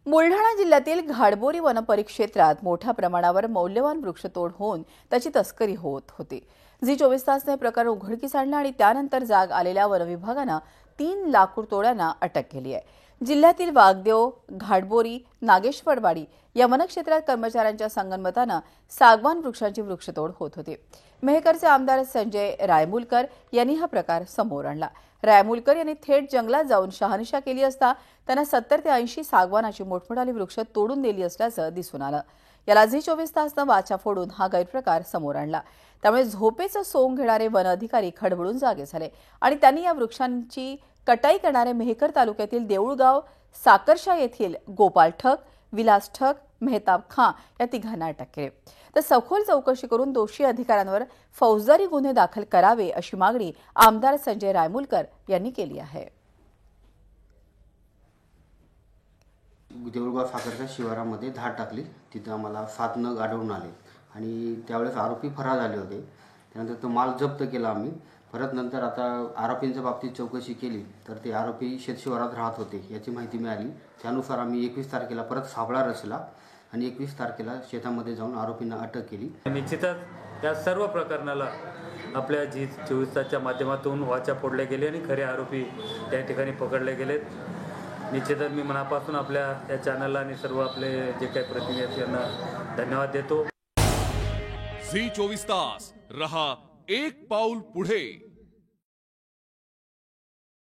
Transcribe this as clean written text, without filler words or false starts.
बुलढाणा जिल्ह्यातील घाडबोरी वनपरिक्षेत्रात मोठ्या प्रमाणावर मौल्यवान वृक्षतोड होऊन त्याची तस्करी होत होती। झी 24 तासने प्रकार उघडकीस आणला आणि त्यानंतर जाग आलेल्या वनविभागाने 3 लाकूड तोड्यांना अटक केली आहे। जिल्ह्यातील वाघदेव, घाडबोरी, नागेश्वरवाडी या वनक्षेत्रात कर्मचाऱ्यांच्या संगनमताने सागवान वृक्षांची वृक्षतोड होत होती। मेहकरचे आमदार संजय रायमुलकर यांनी हा प्रकार समोर आणला। रायमुलकर यांनी थेट जंगलात जाऊन शहानिशा केली असता त्यांना 70 ते 80 सागवानाची मोठमोठाली वृक्ष तोडून दिली असल्याचं दिसून आलं। याला झी 24 तासने वाचा फोडून हा गैरप्रकार समोर आणला। त्यामुळे झोपेचं सोंग घेणारे वन अधिकारी खडबडून जागे झाले आणि त्यांनी या वृक्षांची कटाई करणारे मेहकर तालुक्यातील देऊळगाव, साकरशा येथील गोपाल ठक, विलास ठक, मेहताब खां या तिघांना अटक केली। तर सखोल चौकशी करून दोषी अधिकाऱ्यांवर फौजदारी गुन्हे दाखल करावे अशी मागणी आमदार संजय रायमुलकर यांनी केली आहे। देऊळगाव साखरच्या शिवारामध्ये धाड टाकली, तिथे आम्हाला 7 नग आढळून आले आणि त्यावेळेस आरोपी फरार झाले होते। त्यानंतर तो माल जप्त केला आम्ही। परत नंतर आता आरोपींच्या बाबतीत चौकशी केली तर ते आरोपी शेतशिवारात राहत होते याची माहिती मिळाली। त्यानुसार आम्ही 21 तारखेला परत सापळा रचला आणि 21 तारखेला शेतामध्ये जाऊन आरोपींना अटक केली। निश्चितच या सर्व प्रकरणाला आपल्या झी 24 तासच्या माध्यमातून वाचा फोडले गेले आणि खरे आरोपी त्या ठिकाणी पकडले गेलेत। निश्चितच मी मनापासून आपल्या या चॅनलला आणि सर्व आपले जे काही प्रतिनिधी आहेत यांना धन्यवाद देतो। झी 24 तास रहा एक पाऊल पुढे।